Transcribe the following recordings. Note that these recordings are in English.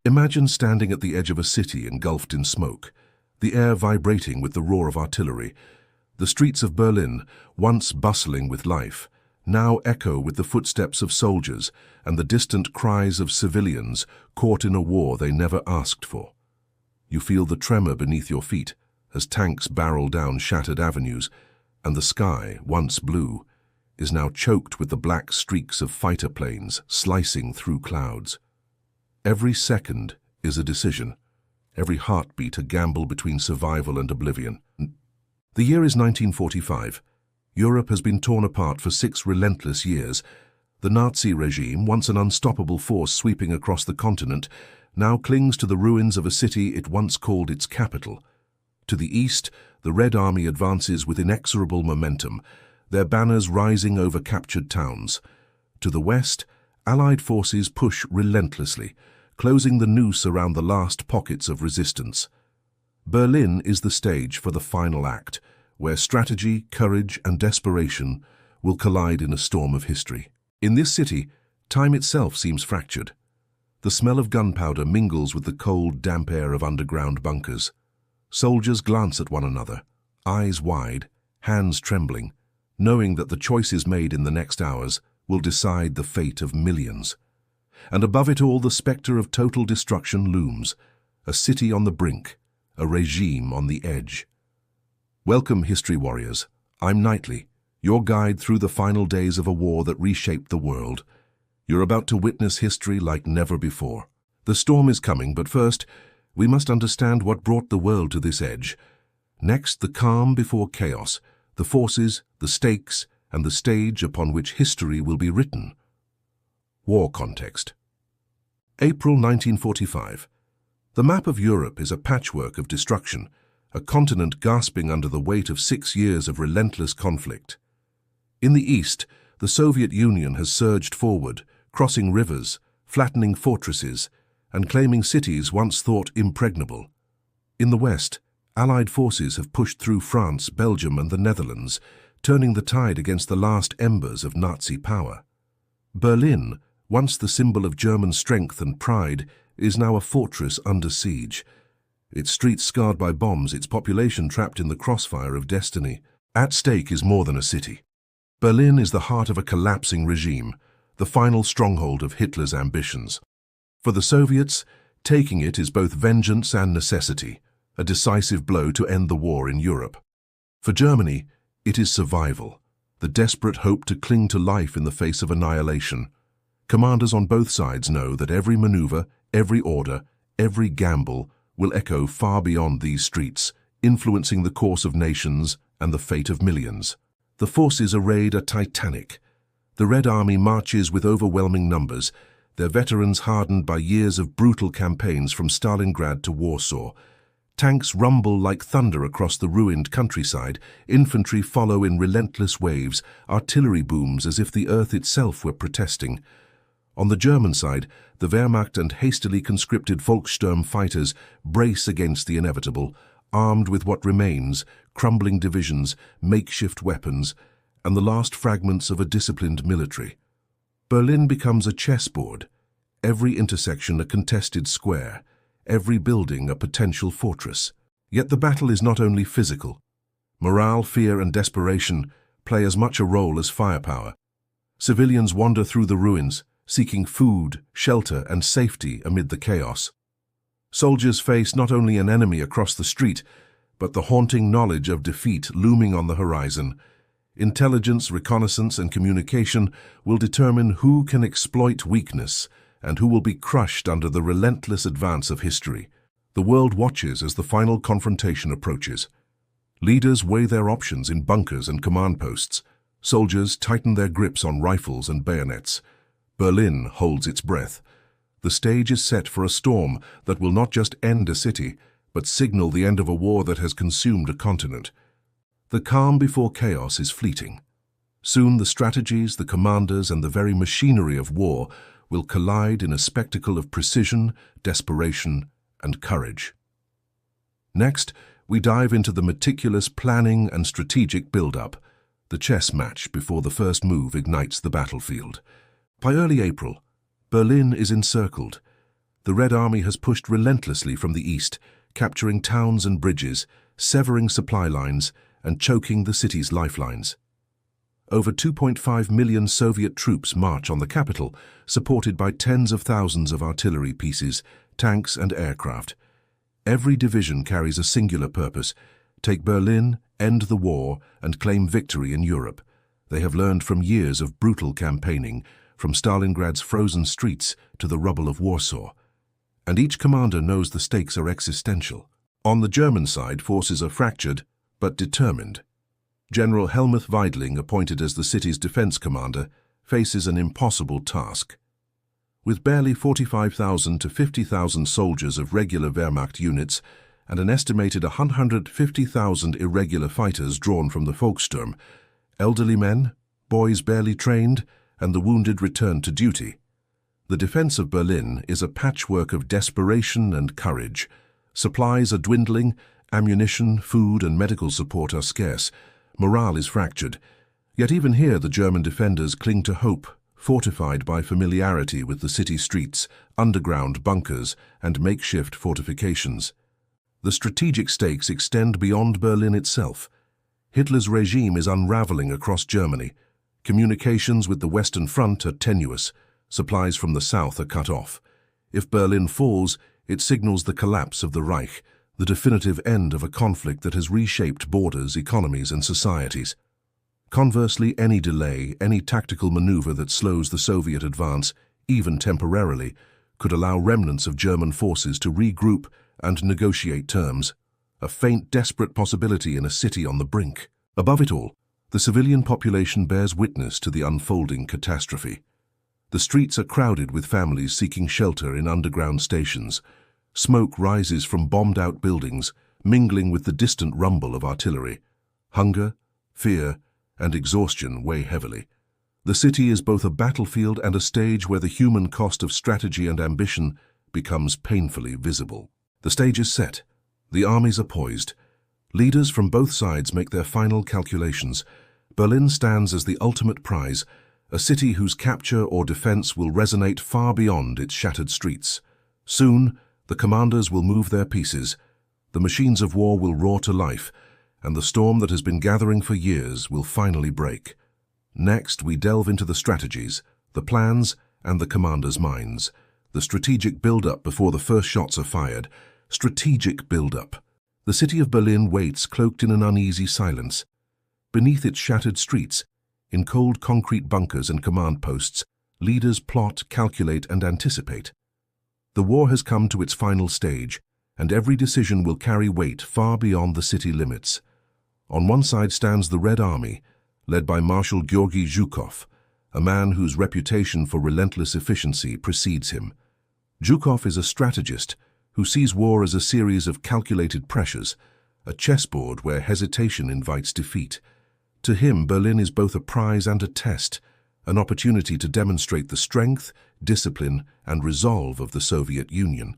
Imagine standing at the edge of a city engulfed in smoke, the air vibrating with the roar of artillery. The streets of Berlin, once bustling with life, now echo with the footsteps of soldiers and the distant cries of civilians caught in a war they never asked for. You feel the tremor beneath your feet as tanks barrel down shattered avenues, and the sky, once blue, is now choked with the black streaks of fighter planes slicing through clouds. Every second is a decision, every heartbeat a gamble between survival and oblivion. The year is 1945. Europe has been torn apart for 6 relentless years. The Nazi regime, once an unstoppable force sweeping across the continent, now clings to the ruins of a city it once called its capital. To the east, the Red Army advances with inexorable momentum, their banners rising over captured towns. To the west, Allied forces push relentlessly, closing the noose around the last pockets of resistance. Berlin is the stage for the final act, where strategy, courage, and desperation will collide in a storm of history. In this city, time itself seems fractured. The smell of gunpowder mingles with the cold, damp air of underground bunkers. Soldiers glance at one another, eyes wide, hands trembling, knowing that the choices made in the next hours will decide the fate of millions. And above it all, the specter of total destruction looms, a city on the brink, a regime on the edge. Welcome, history warriors. I'm Knightley, your guide through the final days of a war that reshaped the world. You're about to witness history like never before. The storm is coming, but first, we must understand what brought the world to this edge. Next, the calm before chaos, the forces, the stakes, and the stage upon which history will be written. War context. April 1945. The map of Europe is a patchwork of destruction, a continent gasping under the weight of 6 years of relentless conflict. In the east, the Soviet Union has surged forward, crossing rivers, flattening fortresses, and claiming cities once thought impregnable. In the west, Allied forces have pushed through France, Belgium, and the Netherlands, turning the tide against the last embers of Nazi power. Berlin, once the symbol of German strength and pride, is now a fortress under siege. Its streets scarred by bombs, its population trapped in the crossfire of destiny. At stake is more than a city. Berlin is the heart of a collapsing regime, the final stronghold of Hitler's ambitions. For the Soviets, taking it is both vengeance and necessity, a decisive blow to end the war in Europe. For Germany, it is survival, the desperate hope to cling to life in the face of annihilation. Commanders on both sides know that every maneuver, every order, every gamble will echo far beyond these streets, influencing the course of nations and the fate of millions. The forces arrayed are titanic. The Red Army marches with overwhelming numbers, their veterans hardened by years of brutal campaigns from Stalingrad to Warsaw. Tanks rumble like thunder across the ruined countryside, infantry follow in relentless waves, artillery booms as if the earth itself were protesting. On the German side, the Wehrmacht and hastily conscripted Volkssturm fighters brace against the inevitable, armed with what remains, crumbling divisions, makeshift weapons, and the last fragments of a disciplined military. Berlin becomes a chessboard, every intersection a contested square, every building a potential fortress. Yet the battle is not only physical. Morale, fear, and desperation play as much a role as firepower. Civilians wander through the ruins, seeking food, shelter, and safety amid the chaos. Soldiers face not only an enemy across the street, but the haunting knowledge of defeat looming on the horizon. Intelligence, reconnaissance, and communication will determine who can exploit weakness and who will be crushed under the relentless advance of history. The world watches as the final confrontation approaches. Leaders weigh their options in bunkers and command posts. Soldiers tighten their grips on rifles and bayonets. Berlin holds its breath. The stage is set for a storm that will not just end a city, but signal the end of a war that has consumed a continent. The calm before chaos is fleeting. Soon the strategies, the commanders, and the very machinery of war will collide in a spectacle of precision, desperation, and courage. Next, we dive into the meticulous planning and strategic build-up, the chess match before the first move ignites the battlefield. By early April, Berlin is encircled. The Red Army has pushed relentlessly from the east, capturing towns and bridges, severing supply lines, and choking the city's lifelines. Over 2.5 million Soviet troops march on the capital, supported by tens of thousands of artillery pieces, tanks and aircraft. Every division carries a singular purpose: take Berlin, end the war, and claim victory in Europe. They have learned from years of brutal campaigning, from Stalingrad's frozen streets to the rubble of Warsaw. And each commander knows the stakes are existential. On the German side, forces are fractured, but determined. General Helmuth Weidling, appointed as the city's defense commander, faces an impossible task. With barely 45,000 to 50,000 soldiers of regular Wehrmacht units and an estimated 150,000 irregular fighters drawn from the Volkssturm, elderly men, boys barely trained, and the wounded return to duty. The defense of Berlin is a patchwork of desperation and courage. Supplies are dwindling, ammunition, food, and medical support are scarce. Morale is fractured. Yet even here the German defenders cling to hope, fortified by familiarity with the city streets, underground bunkers, and makeshift fortifications. The strategic stakes extend beyond Berlin itself. Hitler's regime is unraveling across Germany. Communications with the Western Front are tenuous. Supplies from the south are cut off. If Berlin falls, it signals the collapse of the Reich, the definitive end of a conflict that has reshaped borders, economies, and societies. Conversely, any delay, any tactical maneuver that slows the Soviet advance, even temporarily, could allow remnants of German forces to regroup and negotiate terms, a faint, desperate possibility in a city on the brink. Above it all, the civilian population bears witness to the unfolding catastrophe. The streets are crowded with families seeking shelter in underground stations. Smoke rises from bombed-out buildings, mingling with the distant rumble of artillery. Hunger, fear, and exhaustion weigh heavily. The city is both a battlefield and a stage where the human cost of strategy and ambition becomes painfully visible. The stage is set. The armies are poised. Leaders from both sides make their final calculations. Berlin stands as the ultimate prize, a city whose capture or defense will resonate far beyond its shattered streets. Soon, the commanders will move their pieces. The machines of war will roar to life, and the storm that has been gathering for years will finally break. Next, we delve into the strategies, the plans, and the commanders' minds. The strategic build-up before the first shots are fired. Strategic build-up. The city of Berlin waits, cloaked in an uneasy silence. Beneath its shattered streets, in cold concrete bunkers and command posts, leaders plot, calculate, and anticipate. The war has come to its final stage, and every decision will carry weight far beyond the city limits. On one side stands the Red Army, led by Marshal Georgy Zhukov, a man whose reputation for relentless efficiency precedes him. Zhukov is a strategist who sees war as a series of calculated pressures, a chessboard where hesitation invites defeat. To him, Berlin is both a prize and a test, an opportunity to demonstrate the strength, discipline, and resolve of the Soviet Union.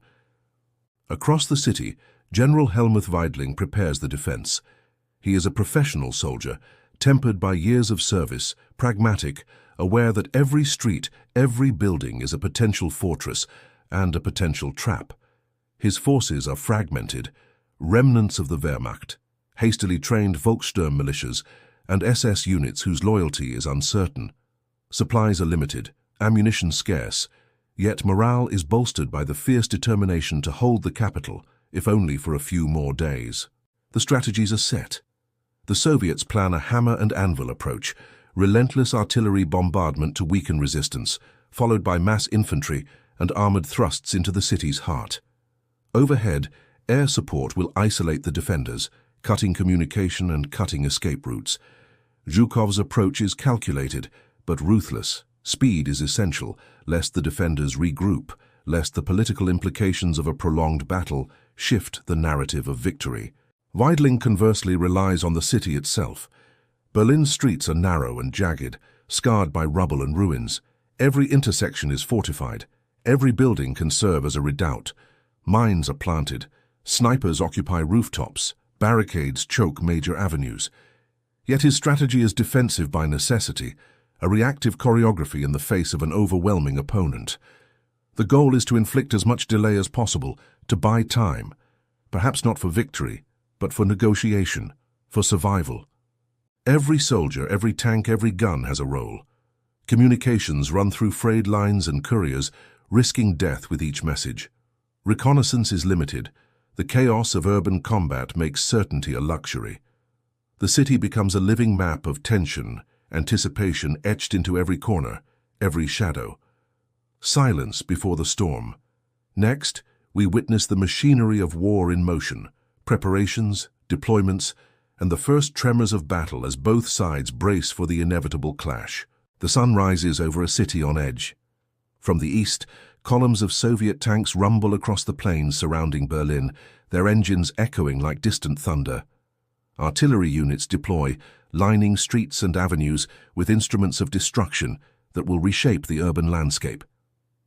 Across the city, General Helmuth Weidling prepares the defense. He is a professional soldier, tempered by years of service, pragmatic, aware that every street, every building is a potential fortress and a potential trap. His forces are fragmented, remnants of the Wehrmacht, hastily trained Volkssturm militias, and SS units whose loyalty is uncertain. Supplies are limited, ammunition scarce, yet morale is bolstered by the fierce determination to hold the capital, if only for a few more days. The strategies are set. The Soviets plan a hammer and anvil approach, relentless artillery bombardment to weaken resistance, followed by mass infantry and armored thrusts into the city's heart. Overhead, air support will isolate the defenders, cutting communication and cutting escape routes. Zhukov's approach is calculated, but ruthless. Speed is essential, lest the defenders regroup, lest the political implications of a prolonged battle shift the narrative of victory. Weidling conversely relies on the city itself. Berlin's streets are narrow and jagged, scarred by rubble and ruins. Every intersection is fortified. Every building can serve as a redoubt. Mines are planted. Snipers occupy rooftops. Barricades choke major avenues. Yet his strategy is defensive by necessity, a reactive choreography in the face of an overwhelming opponent. The goal is to inflict as much delay as possible, to buy time, perhaps not for victory, but for negotiation, for survival. Every soldier, every tank, every gun has a role. Communications run through frayed lines and couriers, risking death with each message. Reconnaissance is limited. The chaos of urban combat makes certainty a luxury. The city becomes a living map of tension, anticipation etched into every corner, every shadow. Silence before the storm. Next, we witness the machinery of war in motion, preparations, deployments, and the first tremors of battle as both sides brace for the inevitable clash. The sun rises over a city on edge. From the east, columns of Soviet tanks rumble across the plains surrounding Berlin, their engines echoing like distant thunder. Artillery units deploy, lining streets and avenues with instruments of destruction that will reshape the urban landscape.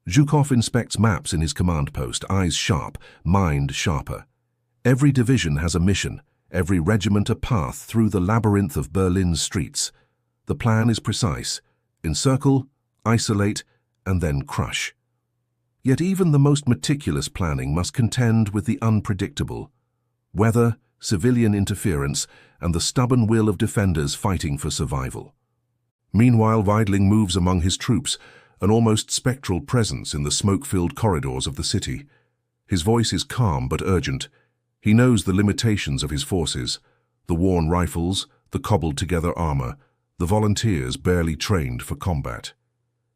Zhukov inspects maps in his command post, eyes sharp, mind sharper. Every division has a mission, every regiment a path through the labyrinth of Berlin's streets. The plan is precise: encircle, isolate, and then crush. Yet even the most meticulous planning must contend with the unpredictable. Weather, civilian interference, and the stubborn will of defenders fighting for survival. Meanwhile, Weidling moves among his troops, an almost spectral presence in the smoke-filled corridors of the city. His voice is calm but urgent. He knows the limitations of his forces: the worn rifles, the cobbled-together armor, the volunteers barely trained for combat.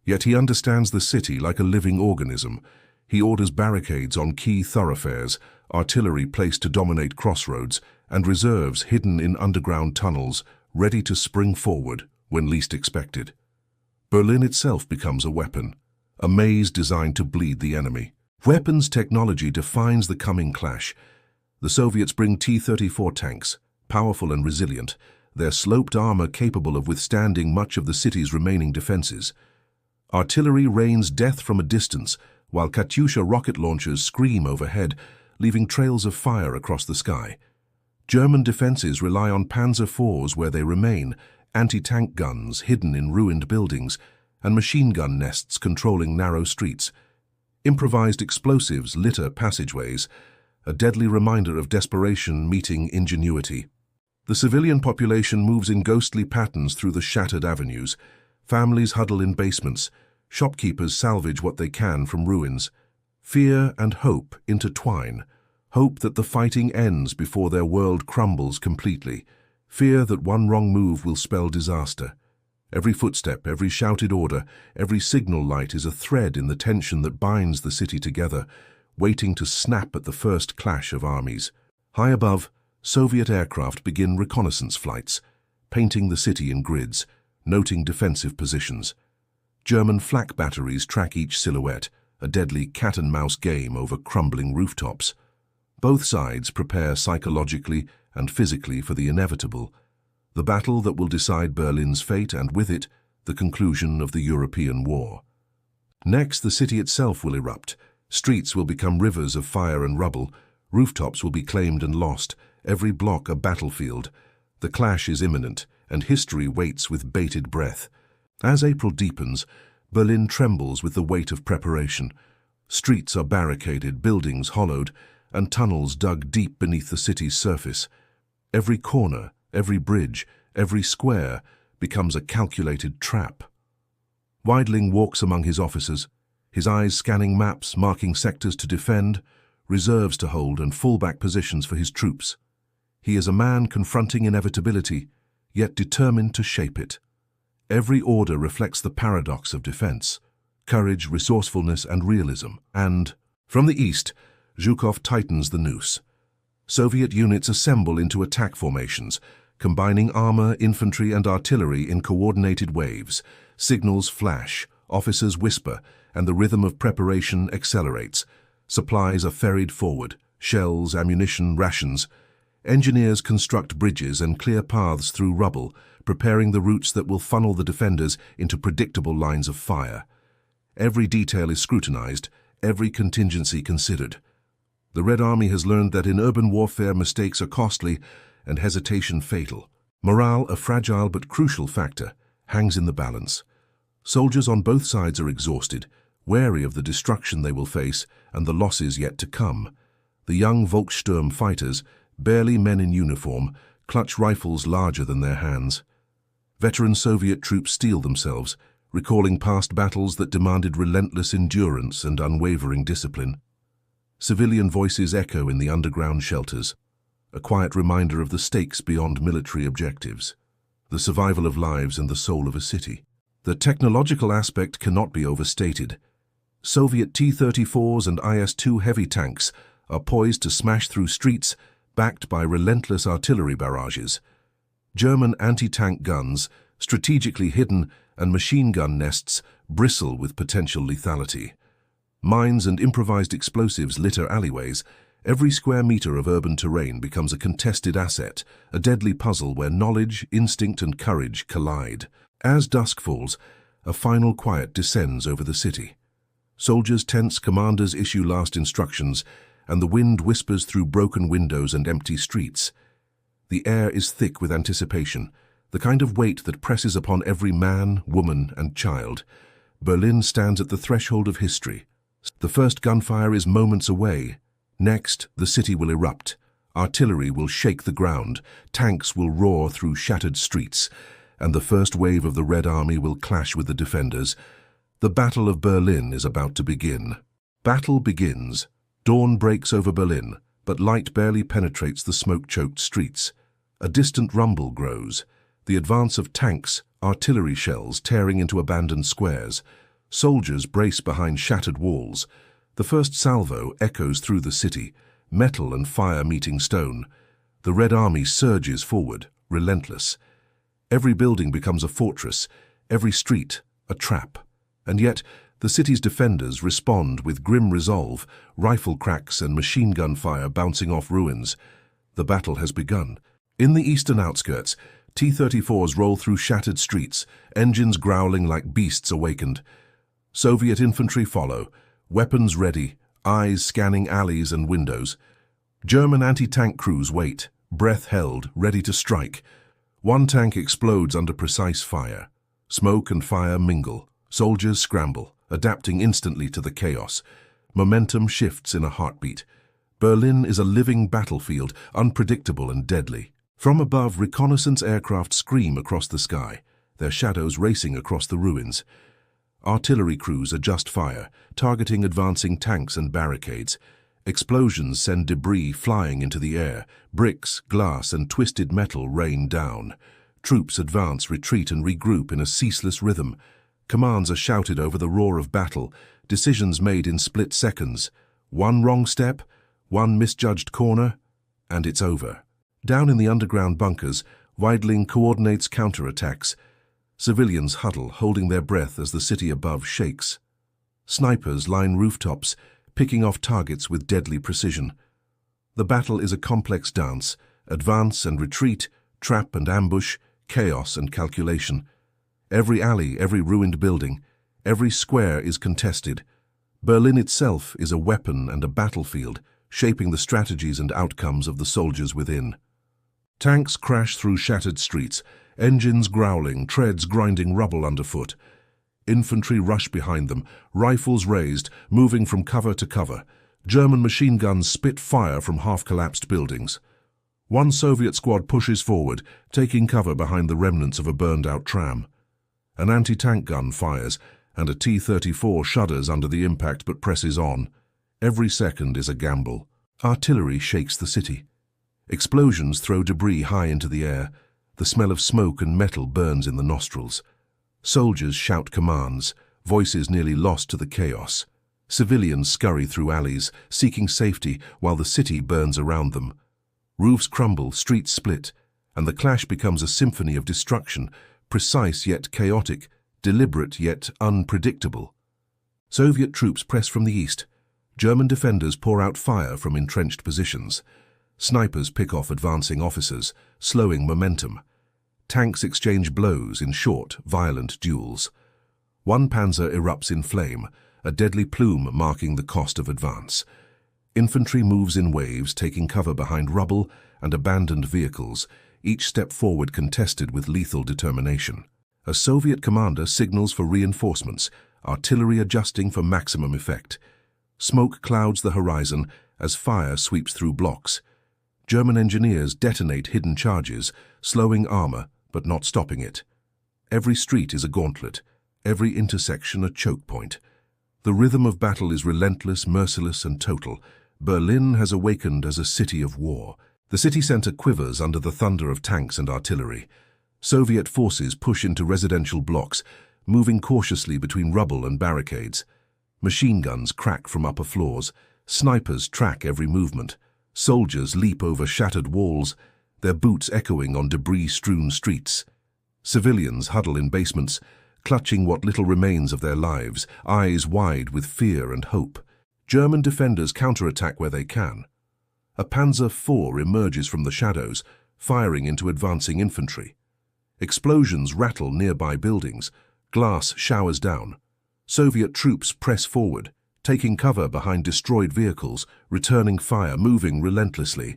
Yet he understands the city like a living organism. He orders barricades on key thoroughfares, artillery placed to dominate crossroads, and reserves hidden in underground tunnels, ready to spring forward when least expected. Berlin itself becomes a weapon, a maze designed to bleed the enemy. Weapons technology defines the coming clash. The Soviets bring T-34 tanks, powerful and resilient, their sloped armor capable of withstanding much of the city's remaining defenses. Artillery rains death from a distance, while Katyusha rocket launchers scream overhead, leaving trails of fire across the sky. German defenses rely on Panzer IVs where they remain, anti-tank guns hidden in ruined buildings, and machine gun nests controlling narrow streets. Improvised explosives litter passageways, a deadly reminder of desperation meeting ingenuity. The civilian population moves in ghostly patterns through the shattered avenues. Families huddle in basements. Shopkeepers salvage what they can from ruins. Fear and hope intertwine. Hope that the fighting ends before their world crumbles completely. Fear that one wrong move will spell disaster. Every footstep, every shouted order, every signal light is a thread in the tension that binds the city together, waiting to snap at the first clash of armies. High above, Soviet aircraft begin reconnaissance flights, painting the city in grids, noting defensive positions. German flak batteries track each silhouette, a deadly cat-and-mouse game over crumbling rooftops. Both sides prepare psychologically and physically for the inevitable, the battle that will decide Berlin's fate and, with it, the conclusion of the European war. Next, the city itself will erupt. Streets will become rivers of fire and rubble. Rooftops will be claimed and lost, every block a battlefield. The clash is imminent, and history waits with bated breath. As April deepens, Berlin trembles with the weight of preparation. Streets are barricaded, buildings hollowed, and tunnels dug deep beneath the city's surface. Every corner, every bridge, every square becomes a calculated trap. Weidling walks among his officers, his eyes scanning maps, marking sectors to defend, reserves to hold, and fallback positions for his troops. He is a man confronting inevitability, yet determined to shape it. Every order reflects the paradox of defense: courage, resourcefulness, and realism. And, from the east, Zhukov tightens the noose. Soviet units assemble into attack formations, combining armor, infantry, and artillery in coordinated waves. Signals flash, officers whisper, and the rhythm of preparation accelerates. Supplies are ferried forward: shells, ammunition, rations. Engineers construct bridges and clear paths through rubble, preparing the routes that will funnel the defenders into predictable lines of fire. Every detail is scrutinized, every contingency considered. The Red Army has learned that in urban warfare mistakes are costly and hesitation fatal. Morale, a fragile but crucial factor, hangs in the balance. Soldiers on both sides are exhausted, wary of the destruction they will face and the losses yet to come. The young Volkssturm fighters, barely men in uniform, clutch rifles larger than their hands. Veteran Soviet troops steel themselves, recalling past battles that demanded relentless endurance and unwavering discipline. Civilian voices echo in the underground shelters, a quiet reminder of the stakes beyond military objectives, the survival of lives and the soul of a city. The technological aspect cannot be overstated. Soviet T-34s and IS-2 heavy tanks are poised to smash through streets, backed by relentless artillery barrages. German anti-tank guns, strategically hidden, and machine gun nests bristle with potential lethality. Mines and improvised explosives litter alleyways. Every square meter of urban terrain becomes a contested asset, a deadly puzzle where knowledge, instinct, and courage collide. As dusk falls, a final quiet descends over the city. Soldiers tense, commanders issue last instructions, and the wind whispers through broken windows and empty streets. The air is thick with anticipation, the kind of weight that presses upon every man, woman, and child. Berlin stands at the threshold of history. The first gunfire is moments away. Next, the city will erupt. Artillery will shake the ground, tanks will roar through shattered streets, and the first wave of the Red Army will clash with the defenders. The Battle of Berlin is about to begin. Battle begins. Dawn breaks over Berlin, but light barely penetrates the smoke-choked streets. A distant rumble grows. The advance of tanks, artillery shells tearing into abandoned squares. Soldiers brace behind shattered walls. The first salvo echoes through the city, metal and fire meeting stone. The Red Army surges forward, relentless. Every building becomes a fortress, every street a trap. And yet, the city's defenders respond with grim resolve, rifle cracks and machine gun fire bouncing off ruins. The battle has begun. In the eastern outskirts, T-34s roll through shattered streets, engines growling like beasts awakened. Soviet infantry follow, weapons ready, eyes scanning alleys and windows. German anti-tank crews wait, breath held, ready to strike. One tank explodes under precise fire. Smoke and fire mingle. Soldiers scramble, adapting instantly to the chaos. Momentum shifts in a heartbeat. Berlin is a living battlefield, unpredictable and deadly. From above, reconnaissance aircraft scream across the sky, their shadows racing across the ruins. Artillery crews adjust fire, targeting advancing tanks and barricades. Explosions send debris flying into the air. Bricks, glass, and twisted metal rain down. Troops advance, retreat, and regroup in a ceaseless rhythm. Commands are shouted over the roar of battle, decisions made in split seconds. One wrong step, one misjudged corner, and it's over. Down in the underground bunkers, Weidling coordinates counterattacks. Civilians huddle, holding their breath as the city above shakes. Snipers line rooftops, picking off targets with deadly precision. The battle is a complex dance, advance and retreat, trap and ambush, chaos and calculation. Every alley, every ruined building, every square is contested. Berlin itself is a weapon and a battlefield, shaping the strategies and outcomes of the soldiers within. Tanks crash through shattered streets, engines growling, treads grinding rubble underfoot. Infantry rush behind them, rifles raised, moving from cover to cover. German machine guns spit fire from half-collapsed buildings. One Soviet squad pushes forward, taking cover behind the remnants of a burned-out tram. An anti-tank gun fires, and a T-34 shudders under the impact but presses on. Every second is a gamble. Artillery shakes the city. Explosions throw debris high into the air. The smell of smoke and metal burns in the nostrils. Soldiers shout commands, voices nearly lost to the chaos. Civilians scurry through alleys, seeking safety while the city burns around them. Roofs crumble, streets split, and the clash becomes a symphony of destruction, precise yet chaotic, deliberate yet unpredictable. Soviet troops press from the east. German defenders pour out fire from entrenched positions. Snipers pick off advancing officers, slowing momentum. Tanks exchange blows in short, violent duels. One panzer erupts in flame, a deadly plume marking the cost of advance. Infantry moves in waves, taking cover behind rubble and abandoned vehicles, each step forward contested with lethal determination. A Soviet commander signals for reinforcements, artillery adjusting for maximum effect. Smoke clouds the horizon as fire sweeps through blocks. German engineers detonate hidden charges, slowing armor but not stopping it. Every street is a gauntlet, every intersection a choke point. The rhythm of battle is relentless, merciless, and total. Berlin has awakened as a city of war. The city center quivers under the thunder of tanks and artillery. Soviet forces push into residential blocks, moving cautiously between rubble and barricades. Machine guns crack from upper floors. Snipers track every movement. Soldiers leap over shattered walls, their boots echoing on debris-strewn streets. Civilians huddle in basements, clutching what little remains of their lives, eyes wide with fear and hope. German defenders counterattack where they can. A Panzer IV emerges from the shadows, firing into advancing infantry. Explosions rattle nearby buildings. Glass showers down. Soviet troops press forward, taking cover behind destroyed vehicles, returning fire, moving relentlessly.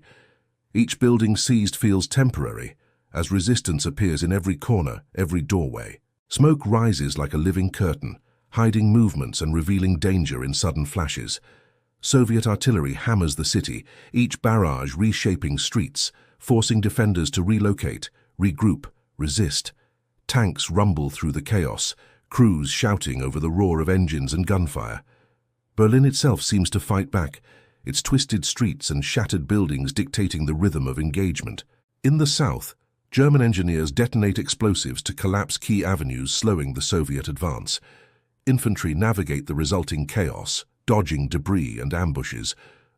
Each building seized feels temporary, as resistance appears in every corner, every doorway. Smoke rises like a living curtain, hiding movements and revealing danger in sudden flashes. Soviet artillery hammers the city, each barrage reshaping streets, forcing defenders to relocate, regroup, resist. Tanks rumble through the chaos, crews shouting over the roar of engines and gunfire. Berlin itself seems to fight back, its twisted streets and shattered buildings dictating the rhythm of engagement. In the south, German engineers detonate explosives to collapse key avenues, slowing the Soviet advance. Infantry navigate the resulting chaos, dodging debris and ambushes.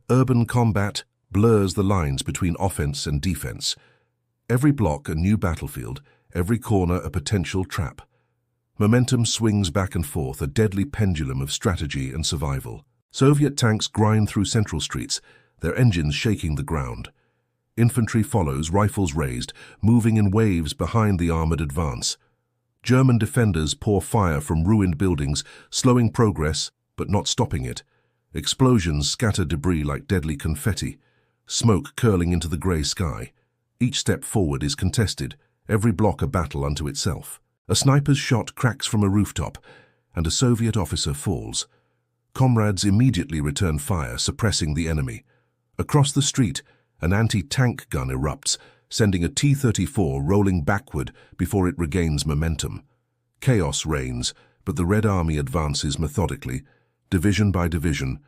Urban combat blurs the lines between offense and defense. Every block a new battlefield, every corner a potential trap. Momentum swings back and forth, a deadly pendulum of strategy and survival. Soviet tanks grind through central streets, their engines shaking the ground. Infantry follows, rifles raised, moving in waves behind the armored advance. German defenders pour fire from ruined buildings, slowing progress but not stopping it. Explosions scatter debris like deadly confetti, smoke curling into the grey sky. Each step forward is contested, every block a battle unto itself. A sniper's shot cracks from a rooftop, and a Soviet officer falls. Comrades immediately return fire, suppressing the enemy. Across the street, an anti-tank gun erupts, sending a T-34 rolling backward before it regains momentum. Chaos reigns, but the Red Army advances methodically, division by division,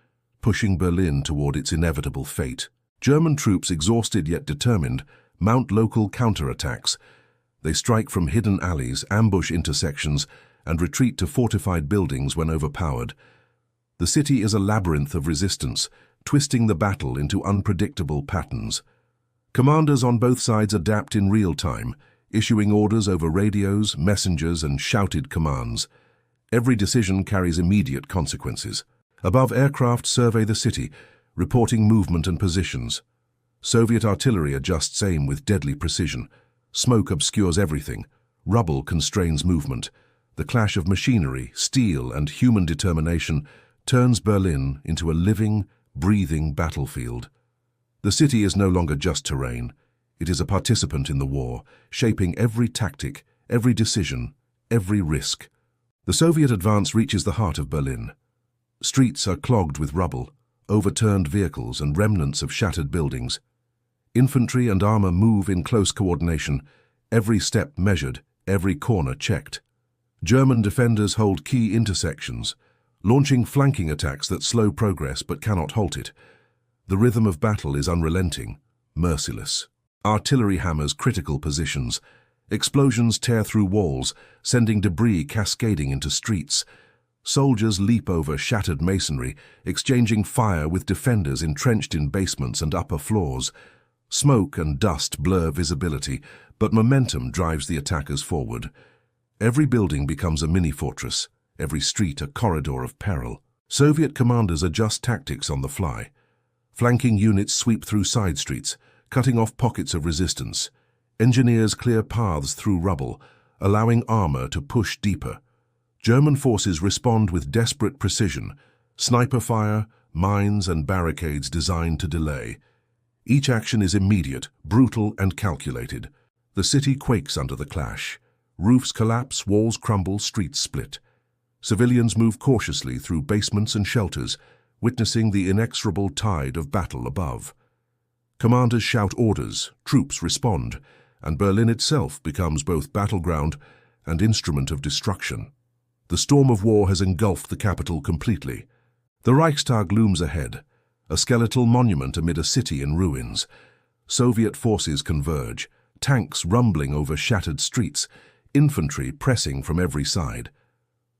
pushing Berlin toward its inevitable fate. German troops, exhausted yet determined, mount local counterattacks. They strike from hidden alleys, ambush intersections, and retreat to fortified buildings when overpowered. The city is a labyrinth of resistance, twisting the battle into unpredictable patterns. Commanders on both sides adapt in real time, issuing orders over radios, messengers, and shouted commands. Every decision carries immediate consequences. Above, aircraft survey the city, reporting movement and positions. Soviet artillery adjusts aim with deadly precision. Smoke obscures everything. Rubble constrains movement. The clash of machinery, steel, and human determination turns Berlin into a living, breathing battlefield. The city is no longer just terrain. It is a participant in the war, shaping every tactic, every decision, every risk. The Soviet advance reaches the heart of Berlin. Streets are clogged with rubble, overturned vehicles, and remnants of shattered buildings. Infantry and armor move in close coordination, every step measured, every corner checked. German defenders hold key intersections, launching flanking attacks that slow progress but cannot halt it. The rhythm of battle is unrelenting, merciless. Artillery hammers critical positions. Explosions tear through walls, sending debris cascading into streets. Soldiers leap over shattered masonry, exchanging fire with defenders entrenched in basements and upper floors. Smoke and dust blur visibility, but momentum drives the attackers forward. Every building becomes a mini-fortress, every street a corridor of peril. Soviet commanders adjust tactics on the fly. Flanking units sweep through side streets, cutting off pockets of resistance. Engineers clear paths through rubble, allowing armor to push deeper. German forces respond with desperate precision, sniper fire, mines, and barricades designed to delay. Each action is immediate, brutal, and calculated. The city quakes under the clash. Roofs collapse, walls crumble, streets split. Civilians move cautiously through basements and shelters, witnessing the inexorable tide of battle above. Commanders shout orders, troops respond, and Berlin itself becomes both battleground and instrument of destruction. The storm of war has engulfed the capital completely. The Reichstag looms ahead, a skeletal monument amid a city in ruins. Soviet forces converge, tanks rumbling over shattered streets, infantry pressing from every side.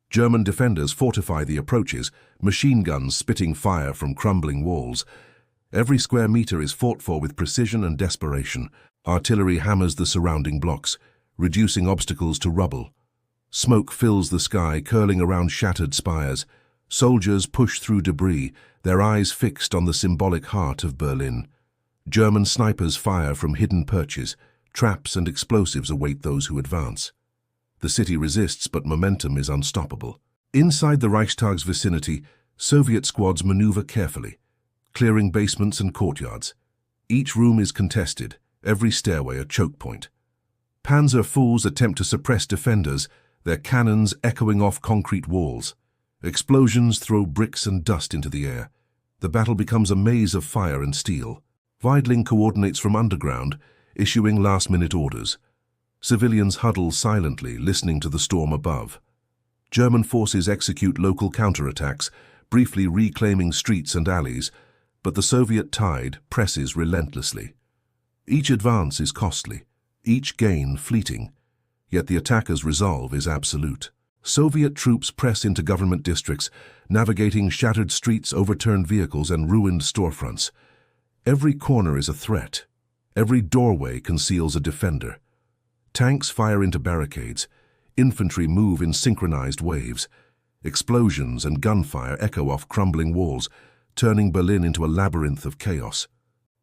German defenders fortify the approaches, machine guns spitting fire from crumbling walls. Every square meter is fought for with precision and desperation. Artillery hammers the surrounding blocks, reducing obstacles to rubble. Smoke fills the sky, curling around shattered spires. Soldiers push through debris, their eyes fixed on the symbolic heart of Berlin. German snipers fire from hidden perches. Traps and explosives await those who advance. The city resists, but momentum is unstoppable. Inside the Reichstag's vicinity, Soviet squads maneuver carefully, clearing basements and courtyards. Each room is contested, every stairway a choke point. Panzer fools attempt to suppress defenders, their cannons echoing off concrete walls. Explosions throw bricks and dust into the air. The battle becomes a maze of fire and steel. Weidling coordinates from underground, issuing last-minute orders. Civilians huddle silently, listening to the storm above. German forces execute local counterattacks, briefly reclaiming streets and alleys, but the Soviet tide presses relentlessly. Each advance is costly, each gain fleeting, yet the attacker's resolve is absolute. Soviet troops press into government districts, navigating shattered streets, overturned vehicles, and ruined storefronts. Every corner is a threat. Every doorway conceals a defender. Tanks fire into barricades. Infantry move in synchronized waves. Explosions and gunfire echo off crumbling walls, turning Berlin into a labyrinth of chaos.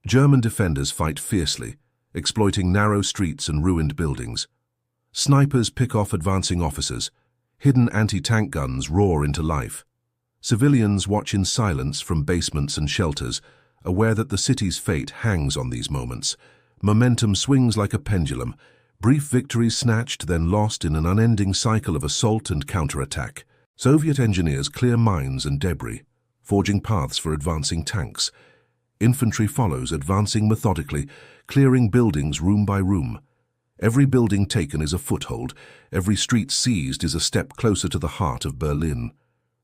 German defenders fight fiercely, exploiting narrow streets and ruined buildings. Snipers pick off advancing officers. Hidden anti-tank guns roar into life. Civilians watch in silence from basements and shelters, aware that the city's fate hangs on these moments. Momentum swings like a pendulum, brief victories snatched, then lost in an unending cycle of assault and counterattack. Soviet engineers clear mines and debris, forging paths for advancing tanks. Infantry follows, advancing methodically, clearing buildings room by room. Every building taken is a foothold, every street seized is a step closer to the heart of Berlin.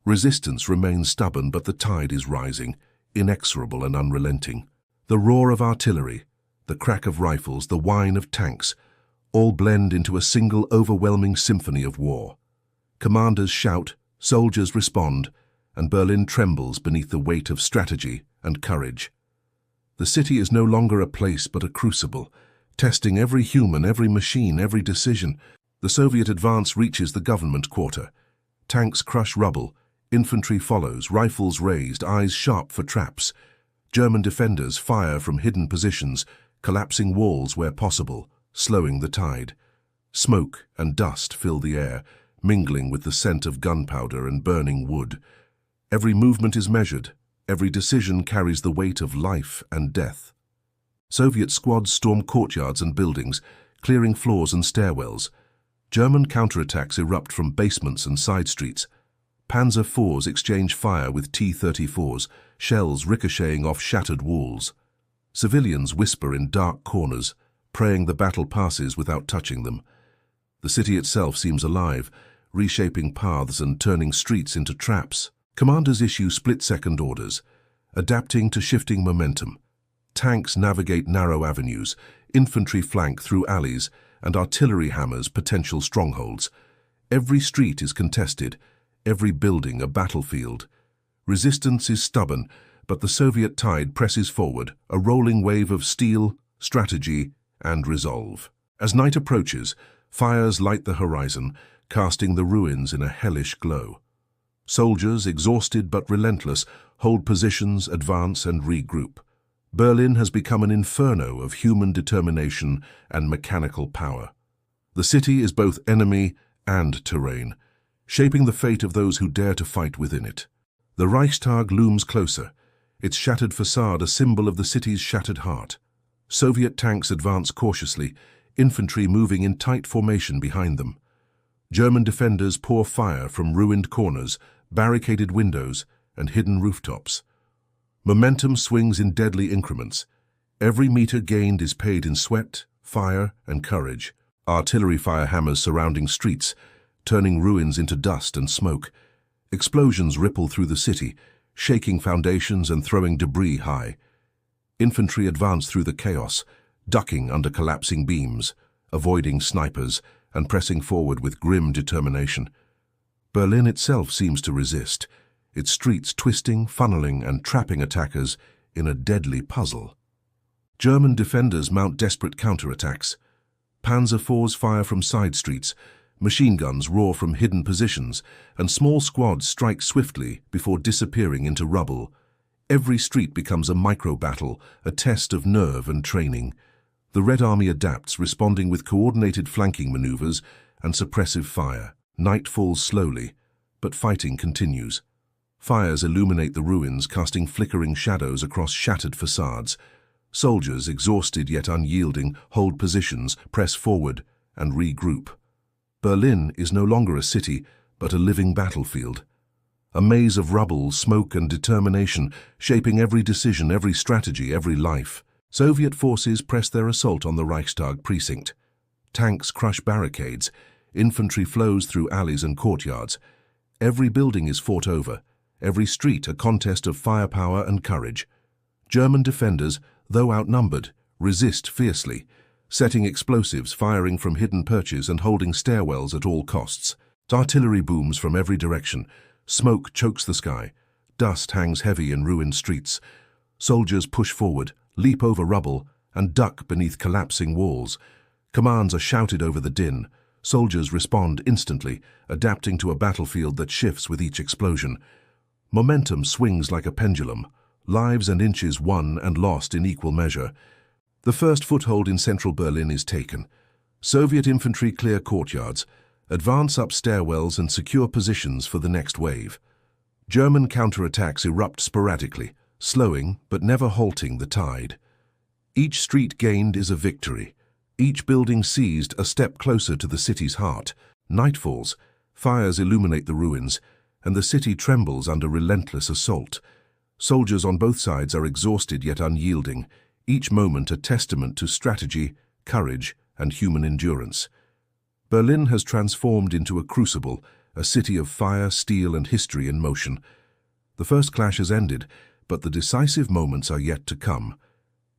Resistance remains stubborn, but the tide is rising, inexorable and unrelenting. The roar of artillery, the crack of rifles, the whine of tanks, all blend into a single overwhelming symphony of war. Commanders shout, soldiers respond, and Berlin trembles beneath the weight of strategy and courage. The city is no longer a place but a crucible, testing every human, every machine, every decision. The Soviet advance reaches the government quarter. Tanks crush rubble, infantry follows, rifles raised, eyes sharp for traps. German defenders fire from hidden positions, collapsing walls where possible, slowing the tide. Smoke and dust fill the air, mingling with the scent of gunpowder and burning wood. Every movement is measured, every decision carries the weight of life and death. Soviet squads storm courtyards and buildings, clearing floors and stairwells. German counterattacks erupt from basements and side streets. Panzer IVs exchange fire with T-34s, shells ricocheting off shattered walls. Civilians whisper in dark corners, praying the battle passes without touching them. The city itself seems alive, reshaping paths and turning streets into traps. Commanders issue split-second orders, adapting to shifting momentum. Tanks navigate narrow avenues, infantry flank through alleys, and artillery hammers potential strongholds. Every street is contested, every building a battlefield. Resistance is stubborn, but the Soviet tide presses forward, a rolling wave of steel, strategy, and resolve. As night approaches, fires light the horizon, casting the ruins in a hellish glow. Soldiers, exhausted but relentless, hold positions, advance, and regroup. Berlin has become an inferno of human determination and mechanical power. The city is both enemy and terrain, shaping the fate of those who dare to fight within it. The Reichstag looms closer, its shattered facade a symbol of the city's shattered heart. Soviet tanks advance cautiously, infantry moving in tight formation behind them. German defenders pour fire from ruined corners, barricaded windows, and hidden rooftops. Momentum swings in deadly increments. Every meter gained is paid in sweat, fire, and courage. Artillery fire hammers surrounding streets, turning ruins into dust and smoke. Explosions ripple through the city, shaking foundations and throwing debris high. Infantry advance through the chaos, ducking under collapsing beams, avoiding snipers, and pressing forward with grim determination. Berlin itself seems to resist, its streets twisting, funneling, and trapping attackers in a deadly puzzle. German defenders mount desperate counterattacks. Panzer IVs fire from side streets, machine guns roar from hidden positions, and small squads strike swiftly before disappearing into rubble. Every street becomes a micro-battle, a test of nerve and training. The Red Army adapts, responding with coordinated flanking maneuvers and suppressive fire. Night falls slowly, but fighting continues. Fires illuminate the ruins, casting flickering shadows across shattered facades. Soldiers, exhausted yet unyielding, hold positions, press forward, and regroup. Berlin is no longer a city, but a living battlefield. A maze of rubble, smoke, and determination, shaping every decision, every strategy, every life. Soviet forces press their assault on the Reichstag precinct. Tanks crush barricades. Infantry flows through alleys and courtyards. Every building is fought over, every street a contest of firepower and courage. German defenders, though outnumbered, resist fiercely, setting explosives, firing from hidden perches, and holding stairwells at all costs. Artillery booms from every direction. Smoke chokes the sky. Dust hangs heavy in ruined streets. Soldiers push forward, leap over rubble, and duck beneath collapsing walls. Commands are shouted over the din. Soldiers respond instantly, adapting to a battlefield that shifts with each explosion. Momentum swings like a pendulum, lives and inches won and lost in equal measure. The first foothold in central Berlin is taken. Soviet infantry clear courtyards, advance up stairwells, and secure positions for the next wave. German counterattacks erupt sporadically, slowing but never halting the tide. Each street gained is a victory. Each building seized a step closer to the city's heart. Night falls, fires illuminate the ruins, and the city trembles under relentless assault. Soldiers on both sides are exhausted yet unyielding, each moment a testament to strategy, courage, and human endurance. Berlin has transformed into a crucible, a city of fire, steel, and history in motion. The first clash has ended, but the decisive moments are yet to come.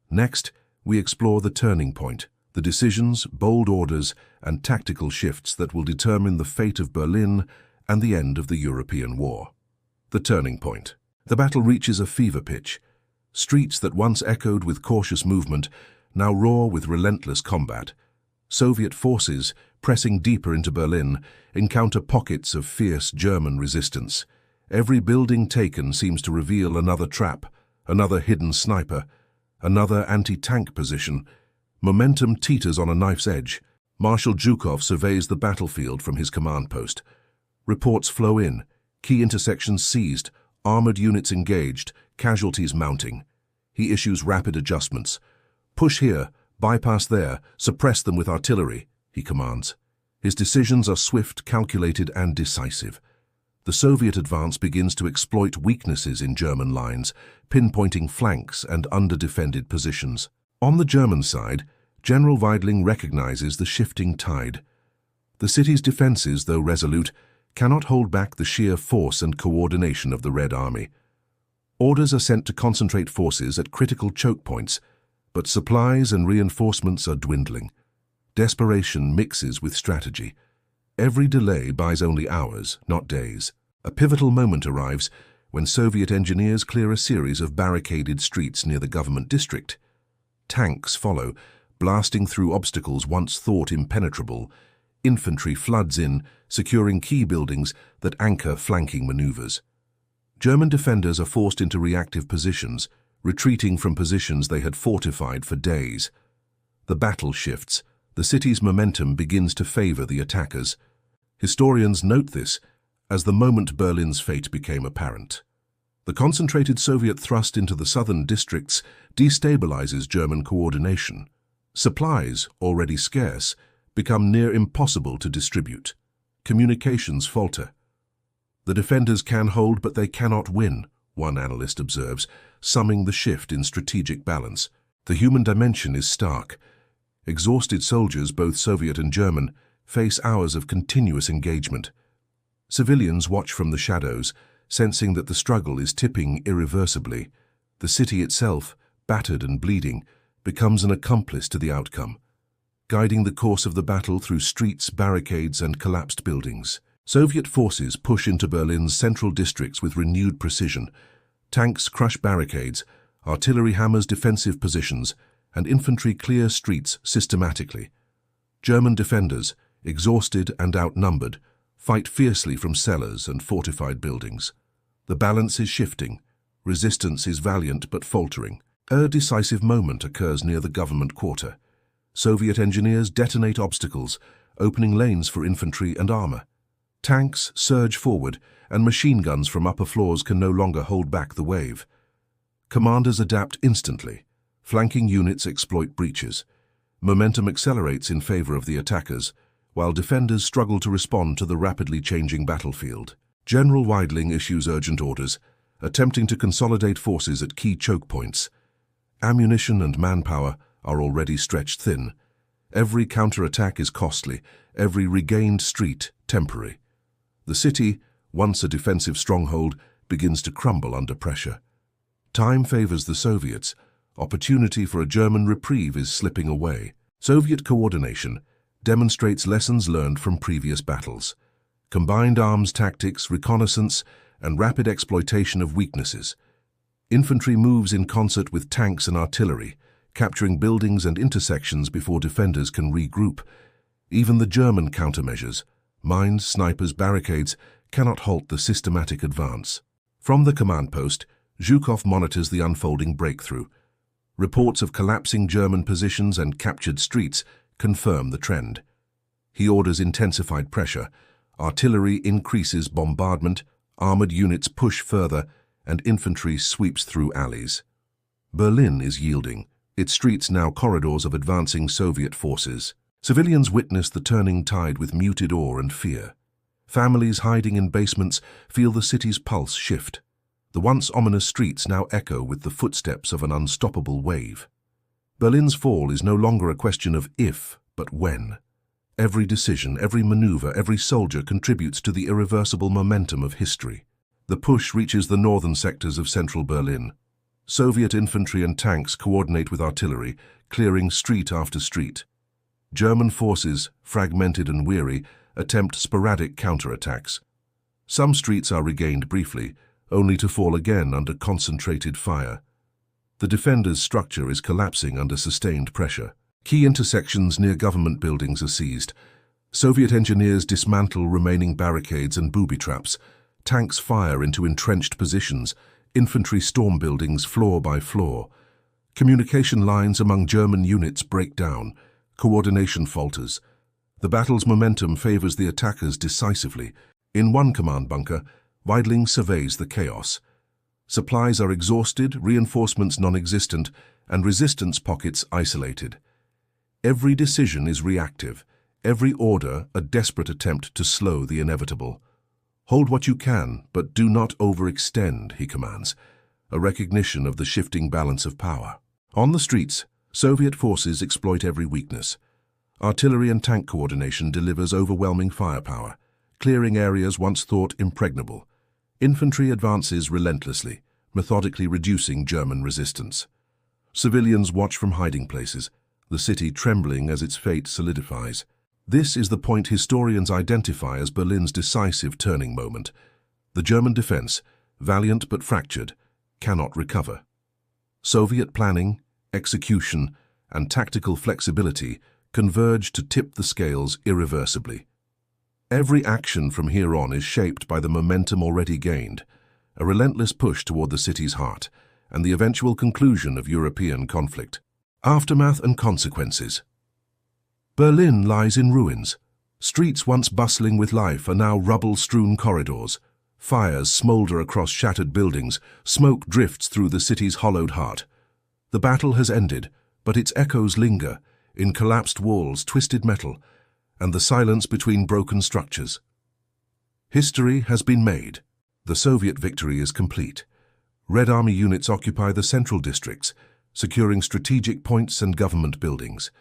Next, we explore the turning point, the decisions, bold orders, and tactical shifts that will determine the fate of Berlin and the end of the European war. The turning point. The battle reaches a fever pitch. Streets that once echoed with cautious movement now roar with relentless combat. Soviet forces, pressing deeper into Berlin, encounter pockets of fierce German resistance. Every building taken seems to reveal another trap, another hidden sniper, another anti-tank position. Momentum teeters on a knife's edge. Marshal Zhukov surveys the battlefield from his command post. Reports flow in, key intersections seized, armored units engaged, casualties mounting. He issues rapid adjustments. Push here, bypass there, suppress them with artillery, he commands. His decisions are swift, calculated, and decisive. The Soviet advance begins to exploit weaknesses in German lines, pinpointing flanks and under-defended positions. On the German side, General Weidling recognizes the shifting tide. The city's defenses, though resolute, cannot hold back the sheer force and coordination of the Red Army. Orders are sent to concentrate forces at critical choke points, but supplies and reinforcements are dwindling. Desperation mixes with strategy. Every delay buys only hours, not days. A pivotal moment arrives when Soviet engineers clear a series of barricaded streets near the government district. Tanks follow, blasting through obstacles once thought impenetrable. Infantry floods in, securing key buildings that anchor flanking maneuvers. German defenders are forced into reactive positions, retreating from positions they had fortified for days. The battle shifts. The city's momentum begins to favor the attackers. Historians note this as the moment Berlin's fate became apparent. The concentrated Soviet thrust into the southern districts destabilizes German coordination. Supplies, already scarce, become near impossible to distribute. Communications falter. The defenders can hold, but they cannot win, one analyst observes, summing the shift in strategic balance. The human dimension is stark. Exhausted soldiers, both Soviet and German, face hours of continuous engagement. Civilians watch from the shadows, sensing that the struggle is tipping irreversibly. The city itself, battered and bleeding, becomes an accomplice to the outcome, guiding the course of the battle through streets, barricades, and collapsed buildings. Soviet forces push into Berlin's central districts with renewed precision. Tanks crush barricades, artillery hammers defensive positions, and infantry clear streets systematically. German defenders, exhausted and outnumbered, fight fiercely from cellars and fortified buildings. The balance is shifting. Resistance is valiant but faltering. A decisive moment occurs near the government quarter. Soviet engineers detonate obstacles, opening lanes for infantry and armor. Tanks surge forward, and machine guns from upper floors can no longer hold back the wave. Commanders adapt instantly. Flanking units exploit breaches. Momentum accelerates in favor of the attackers, while defenders struggle to respond to the rapidly changing battlefield. General Weidling issues urgent orders, attempting to consolidate forces at key choke points. Ammunition and manpower are already stretched thin. Every counterattack is costly, every regained street temporary. The city, once a defensive stronghold, begins to crumble under pressure. Time favors the Soviets. Opportunity for a German reprieve is slipping away. Soviet coordination demonstrates lessons learned from previous battles. Combined arms tactics, reconnaissance, and rapid exploitation of weaknesses. Infantry moves in concert with tanks and artillery, capturing buildings and intersections before defenders can regroup. Even the German countermeasures, mines, snipers, barricades, cannot halt the systematic advance. From the command post, Zhukov monitors the unfolding breakthrough. Reports of collapsing German positions and captured streets confirm the trend. He orders intensified pressure. Artillery increases bombardment, armored units push further, and infantry sweeps through alleys. Berlin is yielding, its streets now corridors of advancing Soviet forces. Civilians witness the turning tide with muted awe and fear. Families hiding in basements feel the city's pulse shift. The once ominous streets now echo with the footsteps of an unstoppable wave. Berlin's fall is no longer a question of if, but when. Every decision, every maneuver, every soldier contributes to the irreversible momentum of history. The push reaches the northern sectors of central Berlin. Soviet infantry and tanks coordinate with artillery, clearing street after street. German forces, fragmented and weary, attempt sporadic counterattacks. Some streets are regained briefly, only to fall again under concentrated fire. The defenders' structure is collapsing under sustained pressure. Key intersections near government buildings are seized. Soviet engineers dismantle remaining barricades and booby traps. Tanks fire into entrenched positions. Infantry storm buildings floor by floor. Communication lines among German units break down. Coordination falters. The battle's momentum favors the attackers decisively. In one command bunker, Weidling surveys the chaos. Supplies are exhausted, reinforcements non-existent, and resistance pockets isolated. Every decision is reactive, every order a desperate attempt to slow the inevitable. Hold what you can, but do not overextend, he commands, a recognition of the shifting balance of power. On the streets, Soviet forces exploit every weakness. Artillery and tank coordination delivers overwhelming firepower, clearing areas once thought impregnable. Infantry advances relentlessly, methodically reducing German resistance. Civilians watch from hiding places, the city trembling as its fate solidifies. This is the point historians identify as Berlin's decisive turning moment. The German defense, valiant but fractured, cannot recover. Soviet planning, execution, and tactical flexibility converge to tip the scales irreversibly. Every action from here on is shaped by the momentum already gained, a relentless push toward the city's heart, and the eventual conclusion of European conflict. Aftermath and consequences. Berlin lies in ruins. Streets once bustling with life are now rubble-strewn corridors. Fires smolder across shattered buildings, smoke drifts through the city's hollowed heart. The battle has ended, but its echoes linger, in collapsed walls, twisted metal, and the silence between broken structures. History has been made. The Soviet victory is complete. Red Army units occupy the central districts, securing strategic points and government buildings.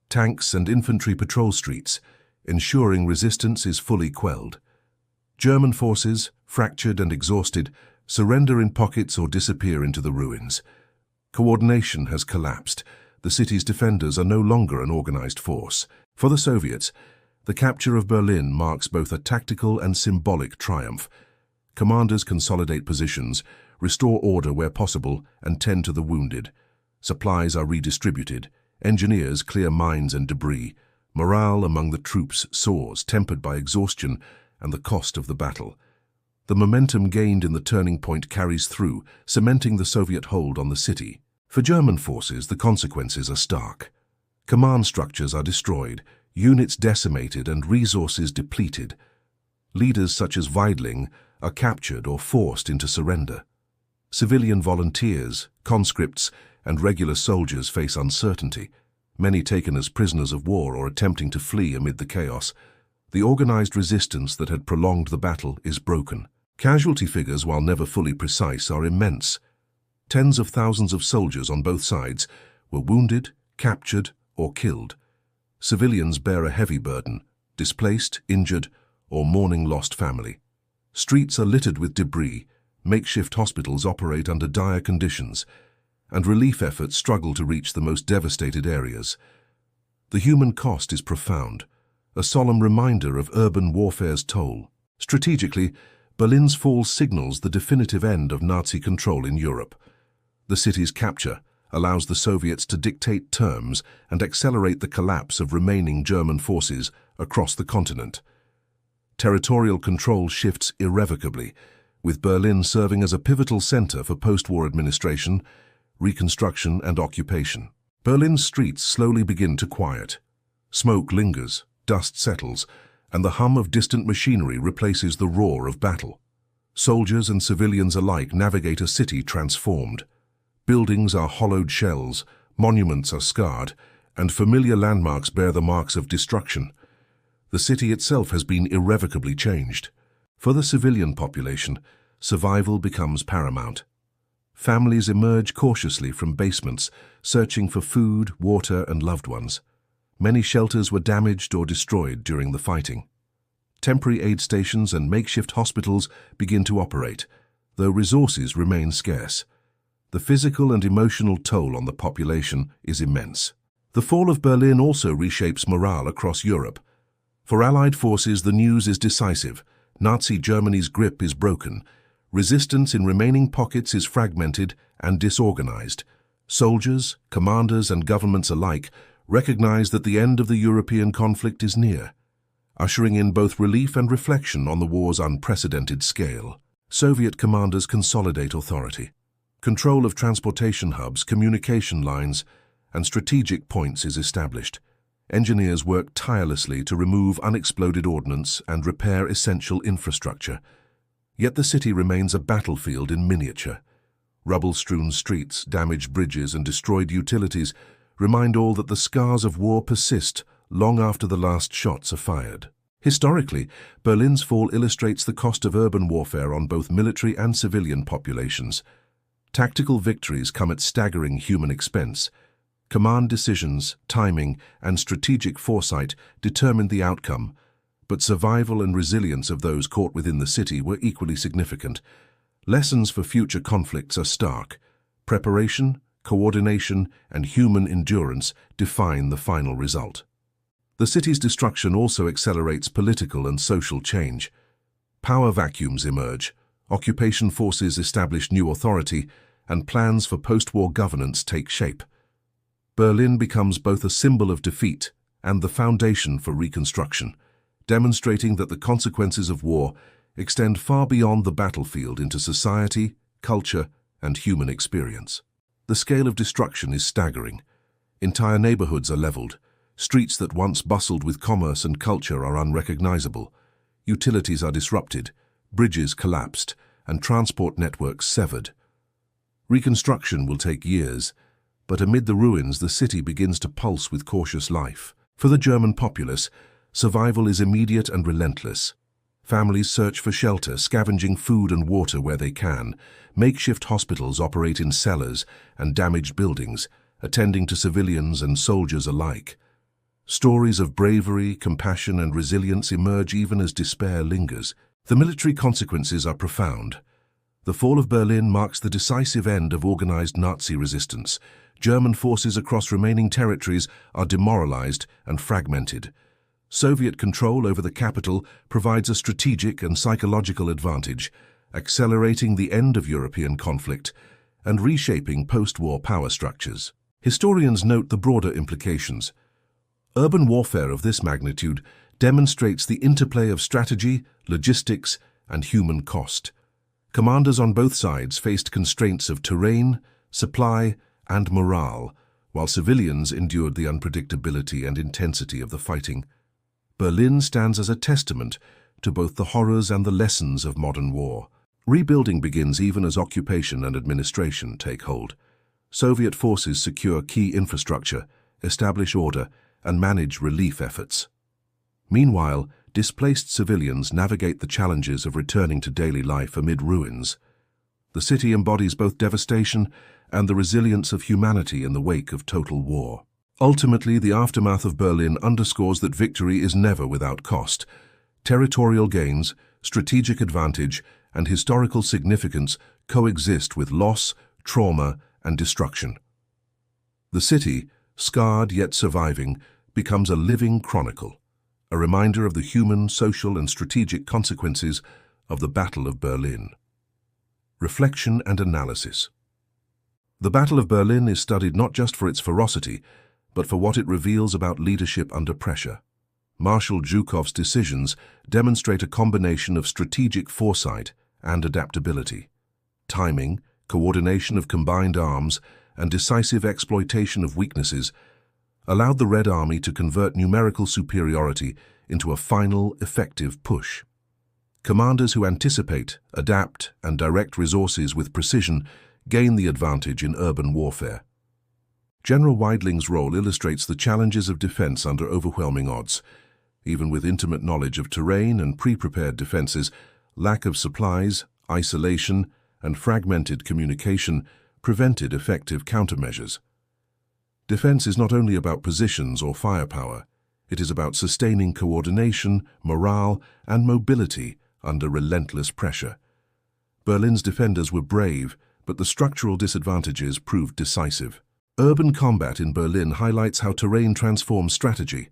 Tanks and infantry patrol streets, ensuring resistance is fully quelled. German forces, fractured and exhausted, surrender in pockets or disappear into the ruins. Coordination has collapsed. The city's defenders are no longer an organized force. For the Soviets, the capture of Berlin marks both a tactical and symbolic triumph. Commanders consolidate positions, restore order where possible, and tend to the wounded. Supplies are redistributed. Engineers clear mines and debris. Morale among the troops soars, tempered by exhaustion and the cost of the battle. The momentum gained in the turning point carries through, cementing the Soviet hold on the city. For German forces, the consequences are stark. Command structures are destroyed, units decimated and resources depleted. Leaders such as Weidling are captured or forced into surrender. Civilian volunteers, conscripts, and regular soldiers face uncertainty, many taken as prisoners of war or attempting to flee amid the chaos. The organized resistance that had prolonged the battle is broken. Casualty figures, while never fully precise, are immense. Tens of thousands of soldiers on both sides were wounded, captured, or killed. Civilians bear a heavy burden, displaced, injured, or mourning lost family. Streets are littered with debris, makeshift hospitals operate under dire conditions, and relief efforts struggle to reach the most devastated areas. The human cost is profound, a solemn reminder of urban warfare's toll. Strategically, Berlin's fall signals the definitive end of Nazi control in Europe. The city's capture allows the Soviets to dictate terms and accelerate the collapse of remaining German forces across the continent. Territorial control shifts irrevocably, with Berlin serving as a pivotal center for post-war administration, reconstruction, and occupation. Berlin's streets slowly begin to quiet. Smoke lingers, dust settles, and the hum of distant machinery replaces the roar of battle. Soldiers and civilians alike navigate a city transformed. Buildings are hollowed shells, monuments are scarred, and familiar landmarks bear the marks of destruction. The city itself has been irrevocably changed. For the civilian population, survival becomes paramount. Families emerge cautiously from basements, searching for food, water, and loved ones. Many shelters were damaged or destroyed during the fighting. Temporary aid stations and makeshift hospitals begin to operate, though resources remain scarce. The physical and emotional toll on the population is immense. The fall of Berlin also reshapes morale across Europe. For Allied forces, the news is decisive. Nazi Germany's grip is broken. Resistance in remaining pockets is fragmented and disorganized. Soldiers, commanders, and governments alike recognize that the end of the European conflict is near, ushering in both relief and reflection on the war's unprecedented scale. Soviet commanders consolidate authority. Control of transportation hubs, communication lines, and strategic points is established. Engineers work tirelessly to remove unexploded ordnance and repair essential infrastructure. Yet the city remains a battlefield in miniature. Rubble-strewn streets, damaged bridges, and destroyed utilities remind all that the scars of war persist long after the last shots are fired. Historically, Berlin's fall illustrates the cost of urban warfare on both military and civilian populations. Tactical victories come at staggering human expense. Command decisions, timing, and strategic foresight determined the outcome, but survival and resilience of those caught within the city were equally significant. Lessons for future conflicts are stark. Preparation, coordination, and human endurance define the final result. The city's destruction also accelerates political and social change. Power vacuums emerge, occupation forces establish new authority, and plans for post-war governance take shape. Berlin becomes both a symbol of defeat and the foundation for reconstruction, demonstrating that the consequences of war extend far beyond the battlefield into society, culture, and human experience. The scale of destruction is staggering. Entire neighborhoods are leveled. Streets that once bustled with commerce and culture are unrecognizable. Utilities are disrupted, bridges collapsed, and transport networks severed. Reconstruction will take years, but amid the ruins the city begins to pulse with cautious life. For the German populace, survival is immediate and relentless. Families search for shelter, scavenging food and water where they can. Makeshift hospitals operate in cellars and damaged buildings, attending to civilians and soldiers alike. Stories of bravery, compassion, and resilience emerge even as despair lingers. The military consequences are profound. The fall of Berlin marks the decisive end of organized Nazi resistance. German forces across remaining territories are demoralized and fragmented. Soviet control over the capital provides a strategic and psychological advantage, accelerating the end of European conflict and reshaping post-war power structures. Historians note the broader implications. Urban warfare of this magnitude demonstrates the interplay of strategy, logistics, and human cost. Commanders on both sides faced constraints of terrain, supply, and morale, while civilians endured the unpredictability and intensity of the fighting. Berlin stands as a testament to both the horrors and the lessons of modern war. Rebuilding begins even as occupation and administration take hold. Soviet forces secure key infrastructure, establish order, and manage relief efforts. Meanwhile, displaced civilians navigate the challenges of returning to daily life amid ruins. The city embodies both devastation and the resilience of humanity in the wake of total war. Ultimately, the aftermath of Berlin underscores that victory is never without cost. Territorial gains, strategic advantage, and historical significance coexist with loss, trauma, and destruction. The city, scarred yet surviving, becomes a living chronicle, a reminder of the human, social, and strategic consequences of the Battle of Berlin. Reflection and analysis. The Battle of Berlin is studied not just for its ferocity, but for what it reveals about leadership under pressure. Marshal Zhukov's decisions demonstrate a combination of strategic foresight and adaptability. Timing, coordination of combined arms, and decisive exploitation of weaknesses allowed the Red Army to convert numerical superiority into a final, effective push. Commanders who anticipate, adapt, and direct resources with precision gain the advantage in urban warfare. General Weidling's role illustrates the challenges of defense under overwhelming odds. Even with intimate knowledge of terrain and pre-prepared defenses, lack of supplies, isolation, and fragmented communication prevented effective countermeasures. Defense is not only about positions or firepower, it is about sustaining coordination, morale, and mobility under relentless pressure. Berlin's defenders were brave, but the structural disadvantages proved decisive. Urban combat in Berlin highlights how terrain transforms strategy.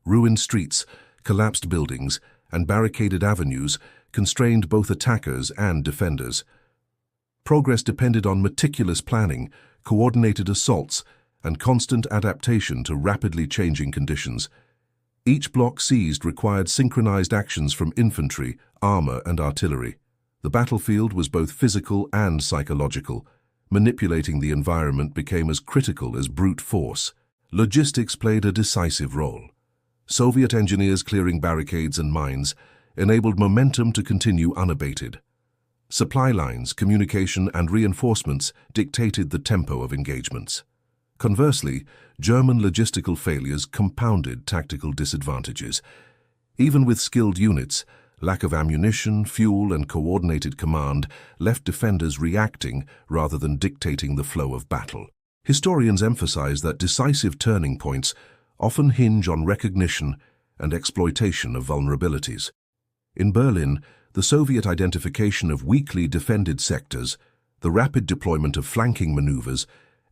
Ruined streets, collapsed buildings, and barricaded avenues constrained both attackers and defenders. Progress depended on meticulous planning, coordinated assaults, and constant adaptation to rapidly changing conditions. Each block seized required synchronized actions from infantry, armor, and artillery. The battlefield was both physical and psychological. Manipulating the environment became as critical as brute force. Logistics played a decisive role. Soviet engineers clearing barricades and mines enabled momentum to continue unabated. Supply lines, communication, and reinforcements dictated the tempo of engagements. Conversely, German logistical failures compounded tactical disadvantages. Even with skilled units, lack of ammunition, fuel, and coordinated command left defenders reacting rather than dictating the flow of battle. Historians emphasize that decisive turning points often hinge on recognition and exploitation of vulnerabilities. In Berlin, the Soviet identification of weakly defended sectors, the rapid deployment of flanking maneuvers,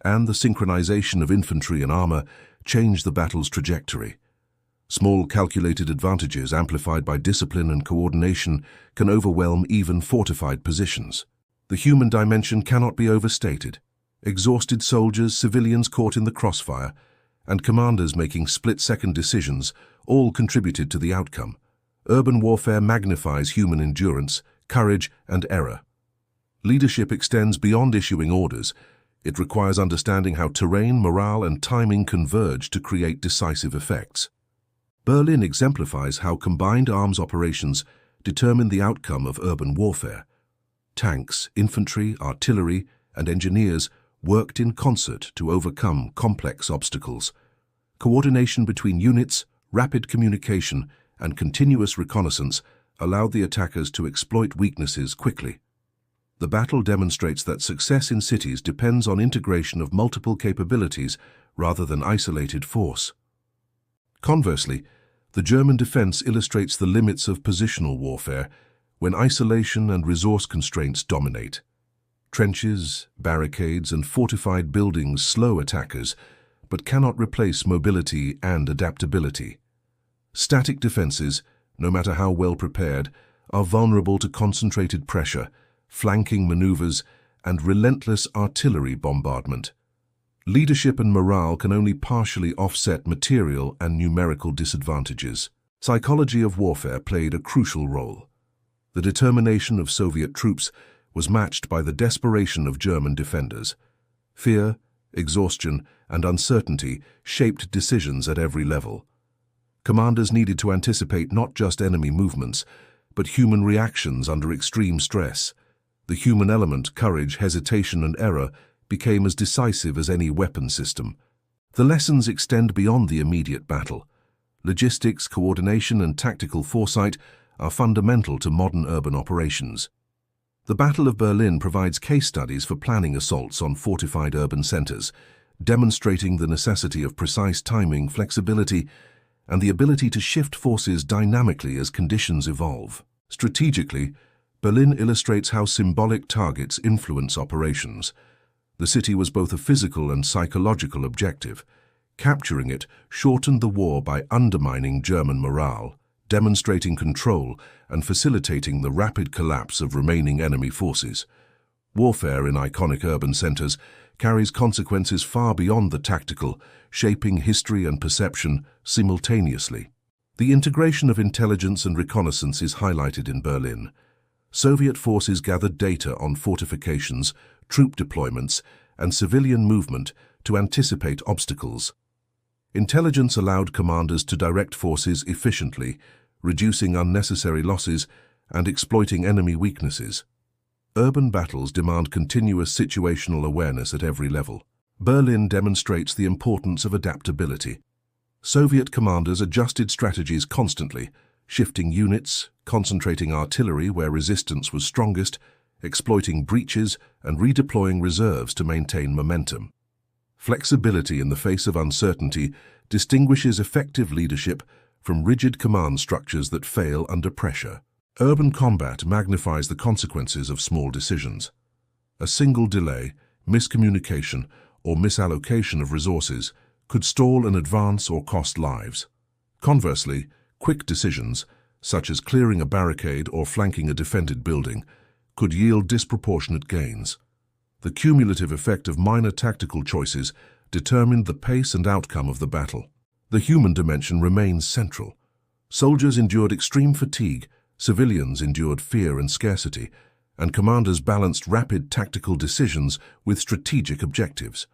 and the synchronization of infantry and armor changed the battle's trajectory. Small calculated advantages amplified by discipline and coordination can overwhelm even fortified positions. The human dimension cannot be overstated. Exhausted soldiers, civilians caught in the crossfire, and commanders making split-second decisions all contributed to the outcome. Urban warfare magnifies human endurance, courage, and error. Leadership extends beyond issuing orders. It requires understanding how terrain, morale, and timing converge to create decisive effects. Berlin exemplifies how combined arms operations determine the outcome of urban warfare. Tanks, infantry, artillery, and engineers worked in concert to overcome complex obstacles. Coordination between units, rapid communication, and continuous reconnaissance allowed the attackers to exploit weaknesses quickly. The battle demonstrates that success in cities depends on integration of multiple capabilities rather than isolated force. Conversely, the German defense illustrates the limits of positional warfare when isolation and resource constraints dominate. Trenches, barricades, and fortified buildings slow attackers, but cannot replace mobility and adaptability. Static defenses, no matter how well prepared, are vulnerable to concentrated pressure, flanking maneuvers, and relentless artillery bombardment. Leadership and morale can only partially offset material and numerical disadvantages. Psychology of warfare played a crucial role. The determination of Soviet troops was matched by the desperation of German defenders. Fear, exhaustion, and uncertainty shaped decisions at every level. Commanders needed to anticipate not just enemy movements, but human reactions under extreme stress. The human element, courage, hesitation, and error became as decisive as any weapon system. The lessons extend beyond the immediate battle. Logistics, coordination, and tactical foresight are fundamental to modern urban operations. The Battle of Berlin provides case studies for planning assaults on fortified urban centers, demonstrating the necessity of precise timing, flexibility, and the ability to shift forces dynamically as conditions evolve. Strategically, Berlin illustrates how symbolic targets influence operations. The city was both a physical and psychological objective. Capturing it shortened the war by undermining German morale, demonstrating control and facilitating the rapid collapse of remaining enemy forces. Warfare in iconic urban centers carries consequences far beyond the tactical, shaping history and perception simultaneously. The integration of intelligence and reconnaissance is highlighted in Berlin. Soviet forces gathered data on fortifications, troop deployments, and civilian movement to anticipate obstacles. Intelligence allowed commanders to direct forces efficiently, reducing unnecessary losses and exploiting enemy weaknesses. Urban battles demand continuous situational awareness at every level. Berlin demonstrates the importance of adaptability. Soviet commanders adjusted strategies constantly, shifting units, concentrating artillery where resistance was strongest, exploiting breaches, and redeploying reserves to maintain momentum. Flexibility in the face of uncertainty distinguishes effective leadership from rigid command structures that fail under pressure. Urban combat magnifies the consequences of small decisions. A single delay, miscommunication, or misallocation of resources could stall an advance or cost lives. Conversely, quick decisions, such as clearing a barricade or flanking a defended building, could yield disproportionate gains. The cumulative effect of minor tactical choices determined the pace and outcome of the battle. The human dimension remains central. Soldiers endured extreme fatigue, civilians endured fear and scarcity, and commanders balanced rapid tactical decisions with strategic objectives.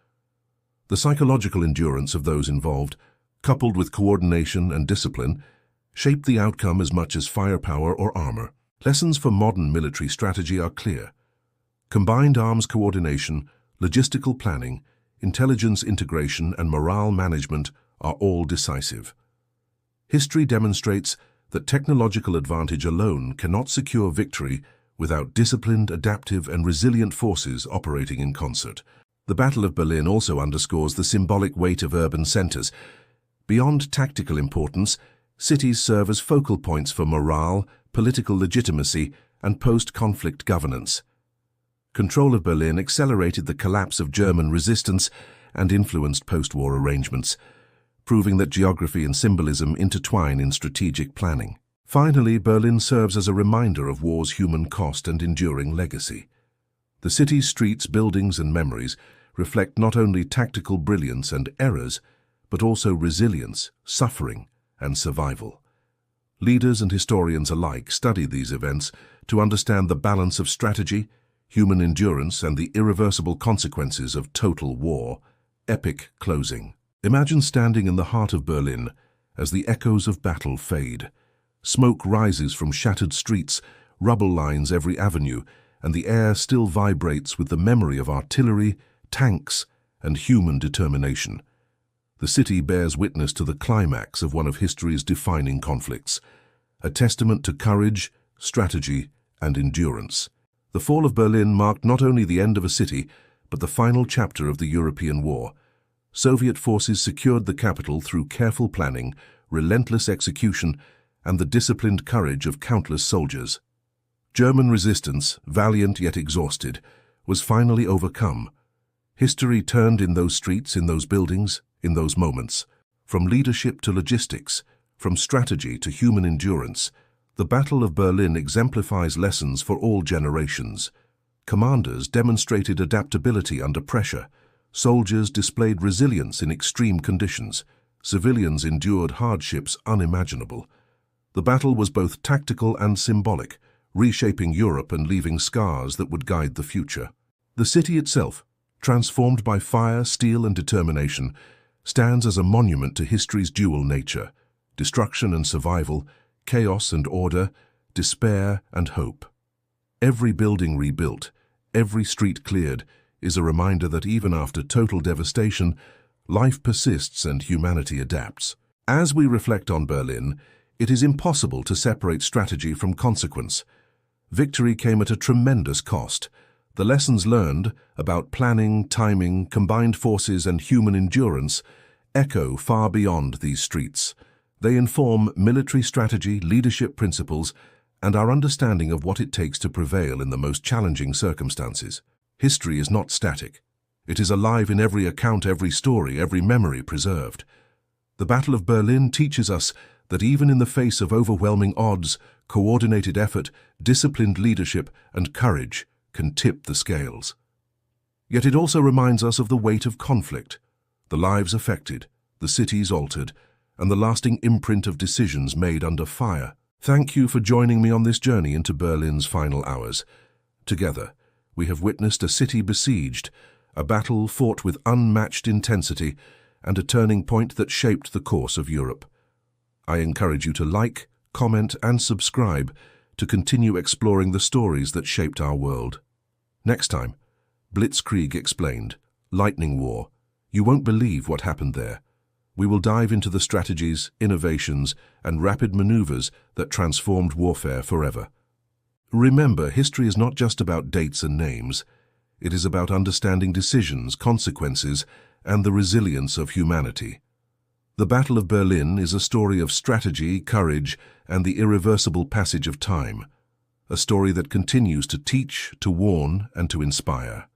The psychological endurance of those involved, coupled with coordination and discipline, shaped the outcome as much as firepower or armor. Lessons for modern military strategy are clear. Combined arms coordination, logistical planning, intelligence integration, and morale management are all decisive. History demonstrates that technological advantage alone cannot secure victory without disciplined, adaptive, and resilient forces operating in concert. The Battle of Berlin also underscores the symbolic weight of urban centers. Beyond tactical importance, cities serve as focal points for morale, political legitimacy, and post-conflict governance. Control of Berlin accelerated the collapse of German resistance and influenced post-war arrangements, proving that geography and symbolism intertwine in strategic planning. Finally, Berlin serves as a reminder of war's human cost and enduring legacy. The city's streets, buildings, and memories reflect not only tactical brilliance and errors, but also resilience, suffering, and survival. Leaders and historians alike study these events to understand the balance of strategy, human endurance, and the irreversible consequences of total war. Epic closing. Imagine standing in the heart of Berlin as the echoes of battle fade. Smoke rises from shattered streets, rubble lines every avenue, and the air still vibrates with the memory of artillery, tanks, and human determination. The city bears witness to the climax of one of history's defining conflicts. a testament to courage, strategy, and endurance. The fall of Berlin marked not only the end of a city, but the final chapter of the European War. Soviet forces secured the capital through careful planning, relentless execution, and the disciplined courage of countless soldiers. German resistance, valiant yet exhausted, was finally overcome. History turned in those streets, in those buildings, in those moments. From leadership to logistics, from strategy to human endurance, the Battle of Berlin exemplifies lessons for all generations. Commanders demonstrated adaptability under pressure. Soldiers displayed resilience in extreme conditions. Civilians endured hardships unimaginable. The battle was both tactical and symbolic, reshaping Europe and leaving scars that would guide the future. The city itself, transformed by fire, steel, and determination, stands as a monument to history's dual nature: destruction and survival, chaos and order, despair and hope. Every building rebuilt, every street cleared, is a reminder that even after total devastation, life persists and humanity adapts. As we reflect on Berlin, it is impossible to separate strategy from consequence. Victory came at a tremendous cost. The lessons learned about planning, timing, combined forces, and human endurance echo far beyond these streets. They inform military strategy, leadership principles, and our understanding of what it takes to prevail in the most challenging circumstances. History is not static. It is alive in every account, every story, every memory preserved. The Battle of Berlin teaches us that even in the face of overwhelming odds, coordinated effort, disciplined leadership, and courage can tip the scales. Yet it also reminds us of the weight of conflict, the lives affected, the cities altered, and the lasting imprint of decisions made under fire. Thank you for joining me on this journey into Berlin's final hours. Together, we have witnessed a city besieged, a battle fought with unmatched intensity, and a turning point that shaped the course of Europe. I encourage you to like, comment, and subscribe to continue exploring the stories that shaped our world. Next time, Blitzkrieg Explained, Lightning War. You won't believe what happened there. We will dive into the strategies, innovations, and rapid maneuvers that transformed warfare forever. Remember, history is not just about dates and names. It is about understanding decisions, consequences, and the resilience of humanity. The Battle of Berlin is a story of strategy, courage, and the irreversible passage of time. A story that continues to teach, to warn, and to inspire.